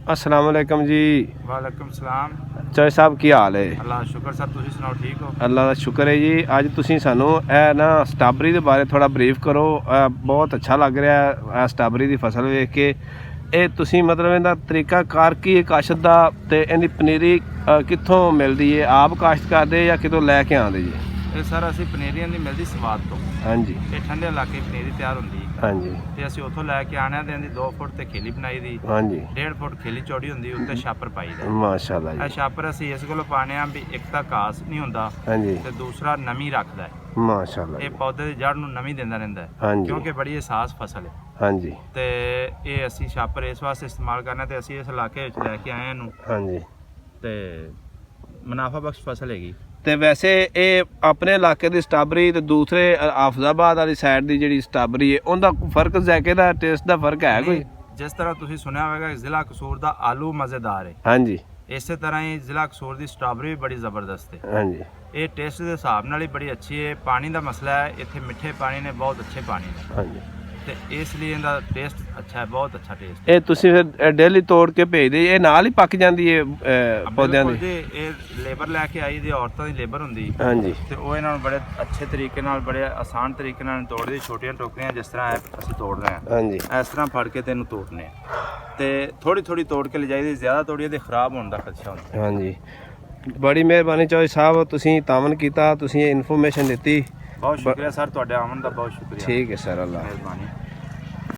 अस्सलाम वालेकुम जी। वालेकुम सलाम। ਚਾਚਾ ਸਾਹਿਬ ਕੀ ਹਾਲ ਹੈ? अल्लाह का शुक्र सर, तुसीं सुनाओ ठीक हो? ਅੱਲਾ ਦਾ ਸ਼ੁਕਰ ਹੈ ਜੀ। ਅੱਜ ਤੁਸੀਂ ਸਾਨੂੰ ਇਹ ਨਾ ਸਟ੍ਰਾਬੇਰੀ ਦੇ ਬਾਰੇ ਥੋੜਾ ਬਰੀਫ ਕਰੋ। ਬਹੁਤ ਅੱਛਾ ਲੱਗ ਰਿਹਾ ਹੈ ਸਟ੍ਰਾਬੇਰੀ ਦੀ ਫਸਲ ਵੇਖ ਕੇ। ਇਹ ਤੁਸੀਂ ਮਤਲਬ ਇਹਦਾ ਤਰੀਕਾ ਕਾਰ ਕੀ ਹੈ ਕਾਸ਼ਤ ਦਾ, ਤੇ ਇਹਦੀ ਪਨੀਰੀ ਕਿੱਥੋਂ ਮਿਲਦੀ ਹੈ? ਆਪ ਕਾਸ਼ਤ ਕਰਦੇ ਜਾਂ ਕਿਤੋਂ ਲੈ ਕੇ ਆਉਂਦੇ ਜੀ? ਇਹ ਸਰ ਅਸੀਂ ਪਨੀਰੀਆਂ ਦੀ ਮਿਲਦੀ ਸਵਾਦ ਤੋਂ। ਹਾਂਜੀ ਇਹ ਠੰਡੇ ਇਲਾਕੇ ਪਨੀਰੀ ਤਿਆਰ ਹੁੰਦੀ ਹੈ ਹਾਂਜੀ ਤੇ ਅਸੀਂ ਉੱਥੋਂ ਲੈ ਕੇ ਆਣੇ ਤੇ ਇਹਦੀ 2 ਫੁੱਟ ਤੇ ਖੇਲੀ ਬਣਾਈ ਦੀ, ਹਾਂਜੀ 1.5 ਫੁੱਟ ਖੇਲੀ ਚੌੜੀ ਹੁੰਦੀ, ਉੱਤੇ ਛਾਪਰ ਪਾਈਦਾ। ਮਾਸ਼ਾਅੱਲਾ ਇਹ ਜੀ। ਛਾਪਰ ਅਸੀਂ ਇਸ ਕੋਲੋਂ ਪਾਣੇ ਆ ਵੀ ਇੱਕ ਤਾਂ ਘਾਸ ਨਹੀਂ ਹੁੰਦਾ ਹਾਂਜੀ ਤੇ ਦੂਸਰਾ ਨਮੀ ਰੱਖਦਾ ਹੈ। ਮਾਸ਼ਾਅੱਲਾ ਇਹ ਜੀ। ਪੌਦੇ ਦੀ ਜੜ ਨੂੰ ਨਮੀ ਦਿੰਦਾ ਰਹਿੰਦਾ ਹੈ ਹਾਂਜੀ ਕਿਉਂਕਿ ਬੜੀ ਹਸਾਸ ਫਸਲ ਹੈ। ਹਾਂਜੀ ਤੇ ਇਹ ਅਸੀਂ ਛਾਪਰ ਇਸ ਵਾਸਤੇ ਇਸਤੇਮਾਲ ਕਰਨਾ ਤੇ ਅਸੀਂ ਇਸ ਇਲਾਕੇ ਵਿੱਚ ਲੈ ਕੇ ਆਏ ਇਹਨੂੰ ਹਾਂਜੀ। ਤੇ ਮੁਨਾਫਾ ਬਖਸ਼ ਫਸਲ ਹੈਗੀ। ਤੇ ਵੈਸੇ ਇਹ ਆਪਣੇ ਇਲਾਕੇ ਦੀ ਸਟ੍ਰਾਬੇਰੀ ਤੇ ਦੂਸਰੇ ਆਫਜ਼ਾਬਾਦ ਵਾਲੀ ਸਾਈਡ ਦੀ ਜਿਹੜੀ ਸਟ੍ਰਾਬੇਰੀ ਹੈ ਉਹਦਾ ਫਰਕ ਜ਼ਾਇਕੇ ਦਾ ਟੇਸਟ ਦਾ ਫਰਕ ਹੈ ਕੋਈ? ਜਿਸ ਤਰ੍ਹਾਂ ਤੁਸੀਂ ਸੁਣਿਆ ਹੋਵੇਗਾ ਜ਼ਿਲ੍ਹਾ ਕਸੂਰ ਦਾ ਆਲੂ ਮਜ਼ੇਦਾਰ ਹੈ, ਹਾਂਜੀ ਇਸੇ ਤਰ੍ਹਾਂ ਹੀ ਜ਼ਿਲ੍ਹਾ ਕਸੂਰ ਦੀ ਸਟ੍ਰਾਬੇਰੀ ਵੀ ਬੜੀ ਜ਼ਬਰਦਸਤ ਹੈ। ਹਾਂਜੀ ਇਹ ਟੇਸਟ ਦੇ ਹਿਸਾਬ ਨਾਲ ਹੀ ਬੜੀ ਅੱਛੀ ਹੈ। ਪਾਣੀ ਦਾ ਮਸਲਾ ਹੈ, ਇੱਥੇ ਮਿੱਠੇ ਪਾਣੀ ਨੇ, ਬਹੁਤ ਅੱਛੇ ਪਾਣੀ ਨੇ, ਹਾਂਜੀ। ਤੇ ਇਸ ਲਈ ਇਹਦਾ ਟੇਸਟ ਅੱਛਾ ਹੈ, ਬਹੁਤ ਅੱਛਾ ਟੇਸਟ। ਇਹ ਤੁਸੀਂ ਫਿਰ ਡੇਲੀ ਤੋੜ ਕੇ ਭੇਜਦੇ? ਇਹ ਨਾਲ ਹੀ ਪੱਕ ਜਾਂਦੀ ਹੈ ਪੌਦਿਆਂ ਦੀ? ਇਹ ਲੇਬਰ ਲੈ ਕੇ ਆਈ ਦੀ, ਔਰਤਾਂ ਦੀ ਲੇਬਰ ਹੁੰਦੀ ਹਾਂਜੀ ਤੇ ਉਹ ਇਹਨਾਂ ਨੂੰ ਬੜੇ ਅੱਛੇ ਤਰੀਕੇ ਨਾਲ, ਬੜੇ ਆਸਾਨ ਤਰੀਕੇ ਨਾਲ ਤੋੜਦੇ। ਛੋਟੀਆਂ ਟੋਕਰੀਆਂ ਜਿਸ ਤਰ੍ਹਾਂ ਅਸੀਂ ਤੋੜ ਰਹੇ ਹਾਂ, ਹਾਂਜੀ ਇਸ ਤਰ੍ਹਾਂ ਫੜ ਕੇ ਤੈਨੂੰ ਤੋੜਨੇ ਤੇ ਥੋੜੀ ਥੋੜੀ ਤੋੜ ਕੇ ਲਿਜਾਈਦੀ। ਜ਼ਿਆਦਾ ਤੋੜੀਏ ਤੇ ਖਰਾਬ ਹੋਣ ਦਾ ਖਦਸ਼ਾ ਹੁੰਦਾ। ਹਾਂਜੀ। ਬੜੀ ਮਿਹਰਬਾਨੀ ਚੌਧਰੀ ਸਾਹਿਬ, ਤੁਸੀਂ ਤਾਮਨ ਕੀਤਾ, ਤੁਸੀਂ ਇਹ ਇਨਫੋਰਮੇਸ਼ਨ ਦਿੱਤੀ। ਬਹੁਤ ਸ਼ੁਕਰੀਆ ਸਰ, ਤੁਹਾਡੇ ਆਮਨ ਦਾ ਬਹੁਤ ਸ਼ੁਕਰੀਆ। ਠੀਕ ਹੈ ਸਰ, ਅੱਲਾ। ਮਿਹਰਬਾਨੀ।